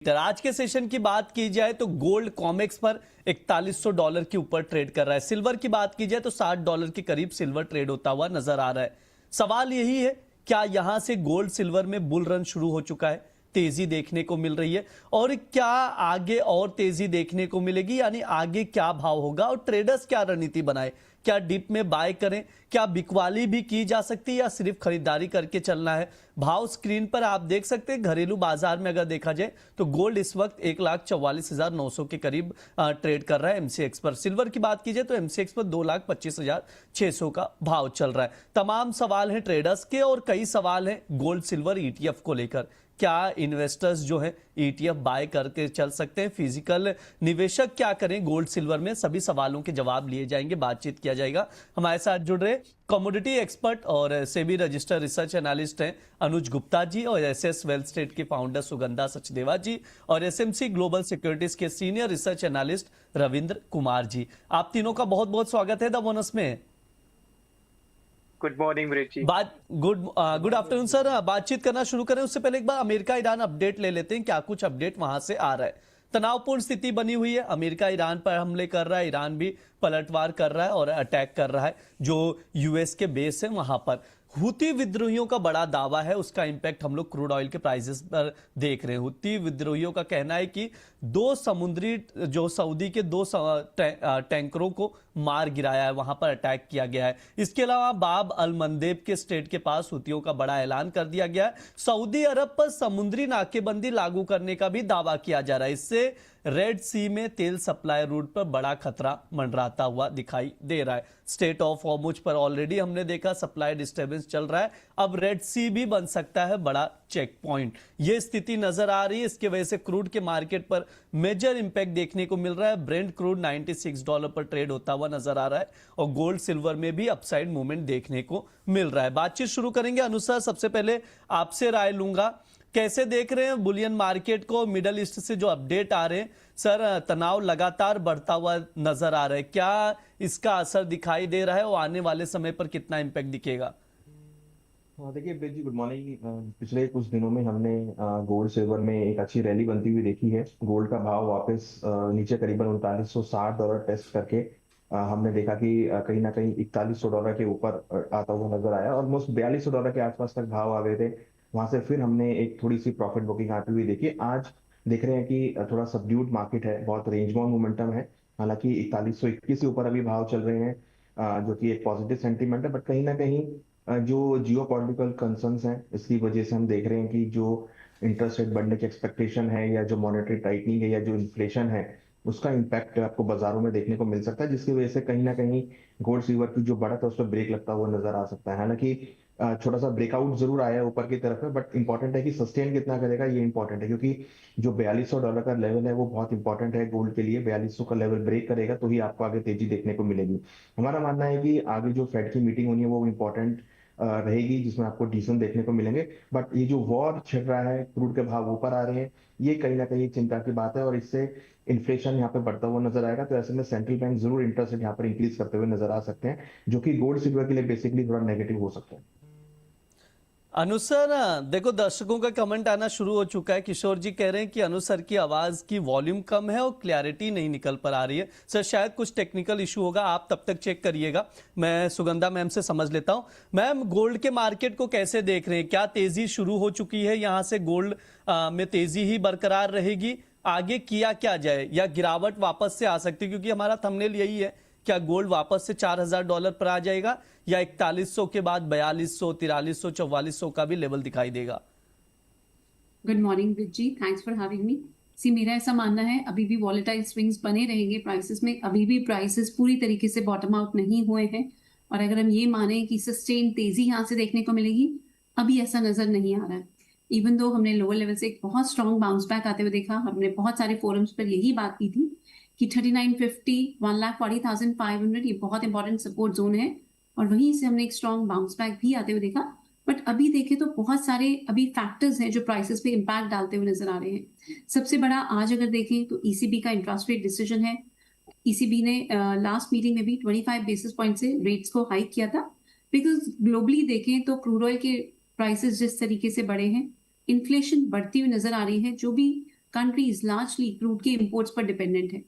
आज के सेशन की बात की जाए तो गोल्ड कॉमेक्स पर $4100 के ऊपर ट्रेड कर रहा है। सिल्वर की बात की जाए तो $60 के करीब सिल्वर ट्रेड होता हुआ नजर आ रहा है। सवाल यही है, क्या यहां से गोल्ड सिल्वर में बुल रन शुरू हो चुका है, तेजी देखने को मिल रही है, और क्या आगे और तेजी देखने को मिलेगी, यानी आगे क्या भाव होगा और ट्रेडर्स क्या रणनीति बनाए? क्या डिप में बाय करें, क्या बिकवाली भी की जा सकती है या सिर्फ खरीदारी करके चलना है? भाव स्क्रीन पर आप देख सकते हैं। घरेलू बाजार में अगर देखा जाए तो गोल्ड इस वक्त 1,44,900 के करीब ट्रेड कर रहा है एमसीएक्स पर। सिल्वर की बात की जाए तो एमसीएक्स पर 2,25,600 का भाव चल रहा है। तमाम सवाल हैं ट्रेडर्स के और कई सवाल हैं गोल्ड सिल्वर ईटीएफ को लेकर। क्या इन्वेस्टर्स जो है ईटीएफ बाय करके चल सकते हैं? फिजिकल निवेशक क्या करें गोल्ड सिल्वर में? सभी सवालों के जवाब लिए जाएंगे, बातचीत किया जाएगा। हमारे साथ जुड़ रहे कमोडिटी एक्सपर्ट और सेबी रजिस्टर्ड रिसर्च एनालिस्ट हैं अनुज गुप्ता जी, और एसएस वेल्थ स्टेट के फाउंडर सुगंधा सचदेवा जी, और एसएमसी ग्लोबल सिक्योरिटीज के senior research analyst Ravindra Kumar ji. आप तीनों का बहुत बहुत स्वागत है द बोनस में। Good morning ji. Good afternoon sir. बातचीत करना शुरू करें उससे पहले एक बार अमेरिका ईरान अपडेट ले लेते हैं, क्या कुछ अपडेट वहां से आ रहा है। तनावपूर्ण स्थिति बनी हुई है, अमेरिका ईरान पर हमले कर रहा है, ईरान भी पलटवार कर रहा है और अटैक कर रहा है जो यूएस के बेस है वहां पर। हुती विद्रोहियों का बड़ा दावा है, उसका इंपैक्ट हम लोग क्रूड ऑयल के प्राइसेस पर देख रहे हैं। हुती विद्रोहियों का कहना है कि दो समुद्री जो सऊदी के दो टैंकरों को मार गिराया है, वहां पर अटैक किया गया है। इसके अलावा बाब अल मंदेब के स्टेट के पास हुतियों का बड़ा ऐलान कर दिया गया है। सऊदी अरब पर समुद्री नाकेबंदी लागू करने का भी दावा किया जा रहा है। इससे रेड सी में तेल सप्लाई रूट पर बड़ा खतरा मंडराता हुआ दिखाई दे रहा है। स्टेट ऑफ हॉर्मुज पर ऑलरेडी हमने देखा सप्लाई डिस्टर्बेंस चल रहा है, अब रेड सी भी बन सकता है बड़ा चेक पॉइंट। यह स्थिति नजर आ रही है। इसकी वजह से क्रूड के मार्केट पर मेजर इंपैक्ट देखने को मिल रहा है। ब्रेंट क्रूड $96 पर ट्रेड होता हुआ नजर आ रहा है और गोल्ड सिल्वर में भी अपसाइड मूवमेंट देखने को मिल रहा है। बातचीत शुरू करेंगे अनुसार, सबसे पहले आपसे राय लूंगा, कैसे देख रहे हैं बुलियन मार्केट को? मिडल ईस्ट से जो अपडेट आ रहे हैं सर, तनाव लगातार बढ़ता हुआ नजर आ रहा है, क्या इसका असर दिखाई दे रहा है और आने वाले समय पर कितना इंपैक्ट दिखेगा? हाँ देखिए बेज जी, गुड मॉर्निंग। पिछले कुछ दिनों में हमने गोल्ड सिल्वर में एक अच्छी रैली बनती हुई देखी है। गोल्ड का भाव वापस नीचे करीबन $3960 टेस्ट करके हमने देखा कि कहीं ना कहीं $4100 के ऊपर आता हुआ नजर आया। ऑलमोस्ट $4200 के आसपास तक भाव आ गए थे। वहां से फिर हमने एक थोड़ी सी प्रॉफिट बुकिंग आती हुई देखी। आज देख रहे हैं कि थोड़ा सबड्यूड मार्केट है, बहुत रेंज बाउंड मोमेंटम है। हालांकि 4121 के ऊपर अभी भाव चल रहे हैं, जो कि एक पॉजिटिव सेंटीमेंट है। बट कहीं ना कहीं जो जियो पॉलिटिकल कंसर्न्स हैं, इसकी वजह से हम देख रहे हैं कि जो इंटरेस्ट रेट बढ़ने की एक्सपेक्टेशन है या जो मॉनेटरी टाइटनिंग है या जो इन्फ्लेशन है, उसका इम्पैक्ट आपको बाजारों में देखने को मिल सकता है, जिसकी वजह से कहीं ना कहीं गोल्ड सिल्वर की जो बढ़त है उस पर ब्रेक लगता हुआ नजर आ सकता है। हालांकि छोटा सा ब्रेकआउट जरूर आया है ऊपर की तरफ में, बट इंपॉर्टेंट है कि सस्टेन कितना करेगा ये इंपॉर्टेंट है, क्योंकि जो $4200 का लेवल है वो बहुत इंपॉर्टेंट है गोल्ड के लिए। 4200 का लेवल ब्रेक करेगा तो ही आपको आगे तेजी देखने को मिलेगी। हमारा मानना है कि आगे जो फेड की मीटिंग होनी है वो इंपॉर्टेंट रहेगी, जिसमें आपको डिसीजन देखने को मिलेंगे। बट ये जो वॉर छिड़ रहा है, क्रूड के भाव ऊपर आ रहे हैं, ये कहीं ना कहीं चिंता की बात है और इससे इन्फ्लेशन यहाँ पे बढ़ता हुआ नजर आएगा। तो ऐसे में सेंट्रल बैंक जरूर इंटरेस्ट रेट यहाँ पर इंक्रीज करते हुए नजर आ सकते हैं, जो कि गोल्ड सिल्वर के लिए बेसिकली थोड़ा नेगेटिव हो सकता है। अनुसर, देखो दर्शकों का कमेंट आना शुरू हो चुका है। किशोर जी कह रहे हैं कि अनुसर की आवाज की वॉल्यूम कम है और क्लैरिटी नहीं निकल पर आ रही है। सर शायद कुछ टेक्निकल इशू होगा, आप तब तक चेक करिएगा, मैं सुगंधा मैम से समझ लेता हूं। मैम, गोल्ड के मार्केट को कैसे देख रहे हैं? क्या तेजी शुरू हो चुकी है, यहां से गोल्ड में तेजी ही बरकरार रहेगी? आगे किया क्या जाए या गिरावट वापस से आ सकती है? क्योंकि हमारा थंबनेल यही है, क्या गोल्ड वापस से $4000 पर आ जाएगा या 4100 के बाद 4200, 4300, 4400 का भी लेवल दिखाई देगा? Good morning with ji, thanks for having me. See, मेरा ऐसा मानना है अभी भी वॉलेटाइल स्विंग्स बने रहेंगे प्राइसेस में। अभी भी प्राइसेस पूरी तरीके से बॉटम आउट नहीं हुए हैं, और अगर हम ये माने कि सस्टेन तेजी यहाँ से देखने को मिलेगी, अभी ऐसा नजर नहीं आ रहा है। इवन दो हमने लोअर लेवल से एक बहुत स्ट्रॉन्ग बाउंस बैक आते हुए देखा, हमने बहुत सारे फोरम्स पर यही बात की थी कि 3950, 1,40,500 ये बहुत इंपॉर्टेंट सपोर्ट जोन है, और वहीं से हमने एक स्ट्रॉन्ग बाउंस बैक भी आते हुए देखा। बट अभी देखें तो बहुत सारे अभी फैक्टर्स हैं जो प्राइसेस पे इम्पैक्ट डालते हुए नजर आ रहे हैं। सबसे बड़ा आज अगर देखें तो ईसीबी का इंटरेस्ट रेट डिसीजन है। ईसीबी ने लास्ट मीटिंग में भी 25 बेसिस पॉइंट से रेट्स को हाइक किया था, बिकॉज ग्लोबली देखें तो क्रूड ऑयल के प्राइसेस जिस तरीके से बढ़े हैं, इन्फ्लेशन बढ़ती हुई नजर आ रही है। जो भी कंट्रीज लार्जली क्रूड के इंपोर्ट्स पर डिपेंडेंट है।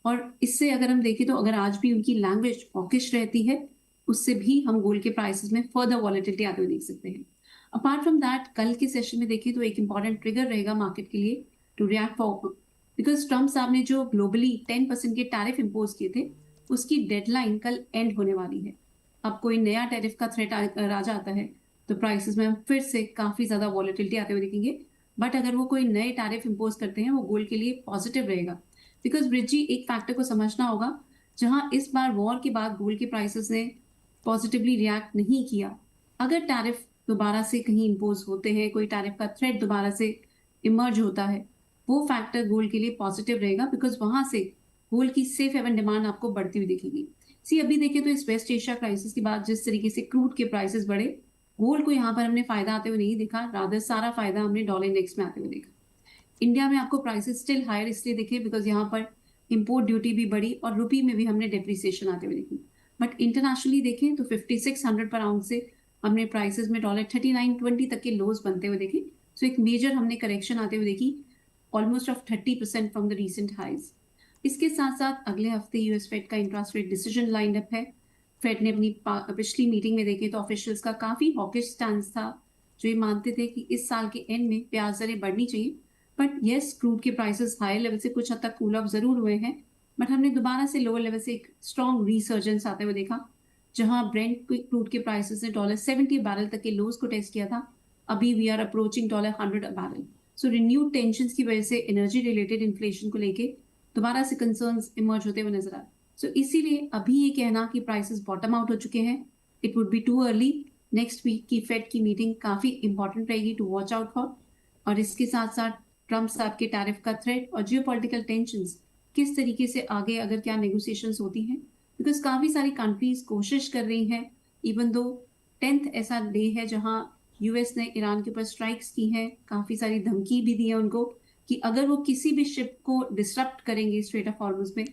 और इससे अगर हम देखें तो अगर आज भी उनकी लैंग्वेज हॉकिश रहती है, उससे भी हम गोल्ड के प्राइसेस में फर्दर वॉलेटिलिटी आते हुए देख सकते हैं। अपार्ट फ्रॉम दैट, कल के सेशन में देखें तो एक इंपॉर्टेंट ट्रिगर रहेगा मार्केट के लिए to react for, because Trump साहब ने जो ग्लोबली 10% के टैरिफ इम्पोज किए थे, उसकी डेडलाइन कल एंड होने वाली है। अब कोई नया टैरिफ का थ्रेट आ जाता है तो प्राइसेस में हम फिर से काफी ज्यादा वॉलेटिलिटी आते हुए देखेंगे। बट अगर वो कोई नए टैरिफ इम्पोज करते हैं, वो गोल्ड के लिए पॉजिटिव रहेगा। बिकॉज ब्रिजी, एक फैक्टर को समझना होगा, जहां इस बार वॉर के बाद गोल्ड के प्राइसेस ने पॉजिटिवली रिएक्ट नहीं किया, अगर टैरिफ दोबारा से कहीं इम्पोज होते हैं, कोई टैरिफ का थ्रेट दोबारा से इमर्ज होता है, वो फैक्टर गोल्ड के लिए पॉजिटिव रहेगा, बिकॉज वहां से गोल्ड की सेफ हेवन डिमांड आपको बढ़ती हुई दिखेगी। सी अभी देखें तो इस वेस्ट एशिया क्राइसिस के बाद जिस तरीके से क्रूड के प्राइसेस बढ़े, गोल्ड को यहाँ पर हमने फायदा आते हुए नहीं देखा, रादर सारा फायदा हमने डॉलर इंडेक्स में आते हुए देखा। इंडिया में आपको प्राइसेस स्टिल हायर इसलिए दिखे बिकॉज यहाँ पर इंपोर्ट ड्यूटी भी बढ़ी और रुपी में भी हमने डेप्रिसिएशन आते हुए देखी। बट इंटरनेशनली देखें तो 5600 पर आउंस से हमने प्राइसेस में $39.20 तक के लोज बनते हुए देखे। सो एक मेजर हमने करेक्शन आते हुए देखी, almost of 30% from the recent highs. इसके साथ साथ अगले हफ्ते यूएस फेड का interest rate decision lined up है। फेड ने अपनी पिछली मीटिंग में देखे तो ऑफिशियल्स का काफी हॉकिश स्टैंस था, जो ये मानते थे कि इस साल के एंड में ब्याज दरें बढ़नी चाहिए। बट येस, क्रूड के प्राइसेस हायर लेवल से कुछ हद तक कूल ऑफ जरूर हुए हैं, बट हमने दोबारा से लोअर लेवल से एक स्ट्रॉन्ग रिसर्जेंस आते हुए देखा, जहां ब्रेंट क्रूड के प्राइसेस ने $70 बैरल तक के लोज को टेस्ट किया था। अभी we are approaching $100 barrel. So renewed tension की वजह से एनर्जी रिलेटेड इन्फ्लेशन को लेके दोबारा से कंसर्न्स इमर्ज होते हुए नजर आ रहे। सो इसीलिए अभी ये कहना कि प्राइसेस बॉटम आउट हो चुके हैं, it would be too early. Next week की फेड की मीटिंग काफी इंपॉर्टेंट रहेगी टू वॉच आउट फॉर। और इसके साथ साथ ट्रम्प साहब के टैरिफ का थ्रेट और जियोपॉलिटिकल टेंशंस किस तरीके से आगे अगर क्या नेगोशिएशंस होती हैं, बिकॉज काफी सारी कंट्रीज कोशिश कर रही हैं, इवन दो 10th ऐसा डे है जहां यूएस ने ईरान के ऊपर स्ट्राइक्स की हैं, काफी सारी धमकी भी दी है उनको कि अगर वो किसी भी शिप को डिसरप्ट करेंगे स्ट्रेट ऑफ हॉर्मुज में,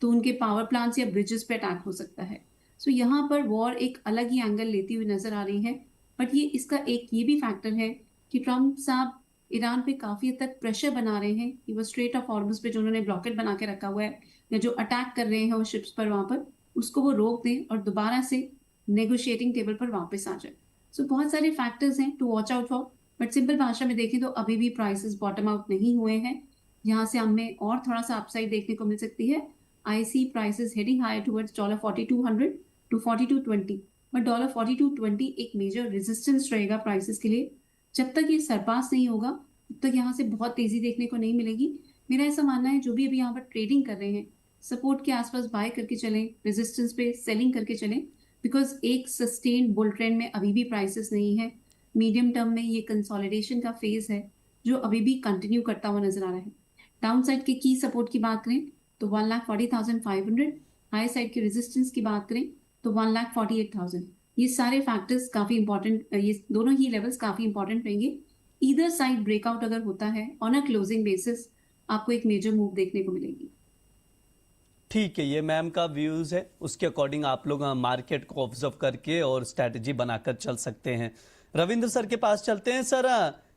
तो उनके पावर प्लांट्स या ब्रिजेस पे अटैक हो सकता है। सो यहाँ पर वॉर एक अलग ही एंगल लेती हुई नजर आ रही है। बट ये इसका एक ये भी फैक्टर है कि ट्रम्प साहब ईरान पे काफी हद तक प्रेशर बना रहे हैं कि वो स्ट्रेट ऑफ हॉर्मुज पे जो उन्होंने ब्लॉकेट बना के रखा हुआ है या जो अटैक कर रहे हैं वो शिप्स पर वहां पर, उसको वो रोक दें और दोबारा से नेगोशिएटिंग टेबल पर वापस आ जाए। सो बहुत सारे फैक्टर्स हैं to watch out for. But simple भाषा में देखें तो अभी भी प्राइसेस बॉटम आउट नहीं हुए हैं, यहाँ से हमें और थोड़ा सा अपसाइड देखने को मिल सकती है। I see prices heading higher towards $4200 to $4220, but $4220 एक मेजर रेजिस्टेंस रहेगा प्राइसेस के लिए। जब तक ये सरपास नहीं होगा तब तक यहाँ से बहुत तेजी देखने को नहीं मिलेगी। मेरा ऐसा मानना है जो भी अभी यहाँ पर ट्रेडिंग कर रहे हैं, सपोर्ट के आसपास बाय करके चलें, रेजिस्टेंस पे सेलिंग करके चलें, बिकॉज एक सस्टेन बुल ट्रेंड में अभी भी प्राइसेस नहीं है। मीडियम टर्म में ये कंसोलिडेशन का फेज है जो अभी भी कंटिन्यू करता हुआ नजर आ रहा है। डाउन साइड के की सपोर्ट की बात करें तो 1,40,500, हाई साइड के रेजिस्टेंस की बात करें तो 1,48,000। ये सारे फैक्टर्स काफी इंपॉर्टेंट, ये दोनों ही लेवल्स काफी इंपॉर्टेंट रहेंगे। ईदर साइड ब्रेकआउट अगर होता है ऑन अ क्लोजिंग बेसिस, आपको एक मेजर मूव देखने को मिलेगी। ठीक है, ये मैम का व्यूज है, उसके अकॉर्डिंग आप लोग मार्केट को ऑब्जर्व करके और स्ट्रैटेजी बनाकर चल सकते हैं। रविंद्र सर के पास चलते हैं। सर,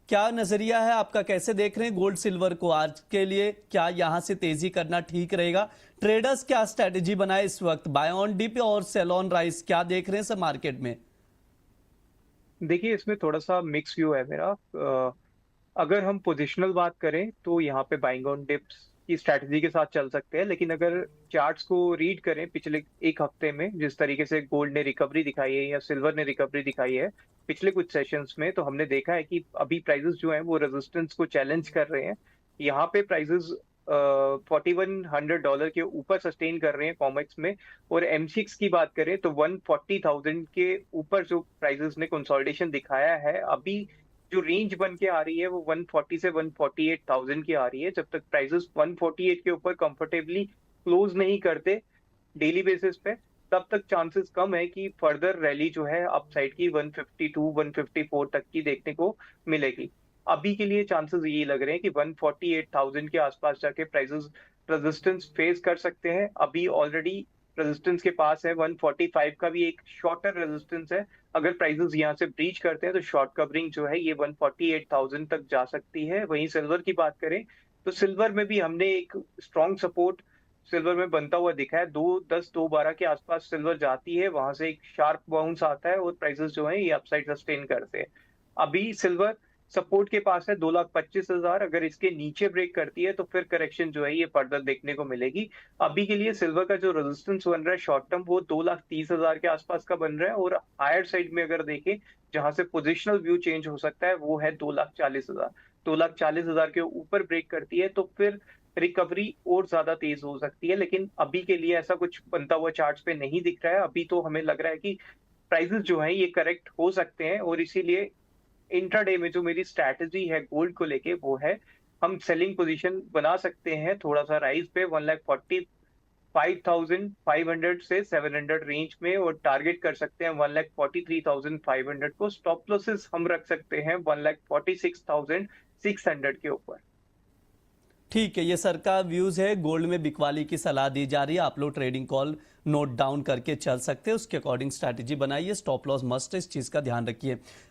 क्या नजरिया है आपका, कैसे देख रहे हैं गोल्ड सिल्वर को आज के लिए? क्या यहां से तेजी करना ठीक रहेगा? ट्रेडर्स क्या स्ट्रैटेजी बनाए इस वक्त, बाय ऑन डिप और सेल ऑन राइज, क्या देख रहे हैं सर मार्केट में? देखिए, इसमें थोड़ा सा मिक्स व्यू है मेरा। अगर हम पोजिशनल बात करें तो यहाँ पे बाइंग ऑन डिप्स की स्ट्रैटेजी के साथ चल सकते हैं, लेकिन अगर चार्ट्स को रीड करें पिछले एक हफ्ते में जिस तरीके से गोल्ड ने रिकवरी दिखाई है या सिल्वर ने रिकवरी दिखाई है पिछले कुछ सेशंस में, तो हमने देखा है कि अभी प्राइसेस जो हैं वो रेजिस्टेंस को चैलेंज कर रहे हैं। यहाँ पे प्राइसेस $4,100 के ऊपर सस्टेन कर रहे हैं कॉमेक्स में, और एमसीएक्स की बात करें तो 140,000 के ऊपर जो प्राइसेस ने कंसोलिडेशन दिखाया है। अभी जो रेंज बन के आ रही है वो 140 से 148,000 की आ रही है। जब तक प्राइसेस 148 के ऊपर कंफर्टेबली क्लोज नहीं करते डेली बेसिस पे, तब तक चांसेस कम है कि फर्दर रैली जो है अपसाइड की 152 154 तक की देखने को मिलेगी। अभी के लिए चांसेस यही लग रहे हैं कि 148,000 के आसपास जाके प्राइसेस रेजिस्टेंस फेस कर सकते हैं। अभी ऑलरेडी रेजिस्टेंस के पास है 145 का भी एक शॉर्टर रेजिस्टेंस है। अगर प्राइसेस यहाँ से ब्रीच करते हैं तो शॉर्ट कवरिंग जो है ये 148,000 तक जा सकती है। वहीं सिल्वर की बात करें तो सिल्वर में भी हमने एक स्ट्रॉन्ग सपोर्ट सिल्वर में बनता हुआ दिखा है। 2.10 2.12 के आसपास सिल्वर जाती है, वहां से एक शार्प बाउंस आता है और प्राइसेस जो है ये अपसाइड सस्टेन करते हैं। अभी सिल्वर सपोर्ट के पास है 2,25,000। अगर इसके नीचे ब्रेक करती है तो फिर करेक्शन जो है ये फर्दर देखने को मिलेगी। अभी के लिए सिल्वर का जो रेजिस्टेंस बन रहा है शॉर्ट टर्म वो 2,30,000 के आसपास का बन रहा है, और हायर साइड में अगर देखें जहां से पोजिशनल व्यू चेंज हो सकता है वो है 2,40,000। 2,40,000 के ऊपर ब्रेक करती है तो फिर रिकवरी और ज्यादा तेज हो सकती है, लेकिन अभी के लिए ऐसा कुछ बनता हुआ चार्ट्स पे नहीं दिख रहा है। अभी तो हमें लग रहा है कि प्राइसेस जो हैं ये करेक्ट हो सकते हैं, और इसीलिए इंट्राडे में जो मेरी स्ट्रैटेजी है गोल्ड को लेके वो है हम सेलिंग पोजीशन बना सकते हैं थोड़ा सा राइज पे 1,45,500 से 700 रेंज में, और टारगेट कर सकते हैं 1,43,500 को। स्टॉप लॉसेस हम रख सकते हैं 1,46,600 के ऊपर। ठीक है, ये सर का व्यूज है। गोल्ड में बिकवाली की सलाह दी जा रही है, आप लोग ट्रेडिंग कॉल नोट डाउन करके चल सकते हैं, उसके अकॉर्डिंग स्ट्रैटेजी बनाइए। स्टॉप लॉस मस्ट है, इस चीज का ध्यान रखिए।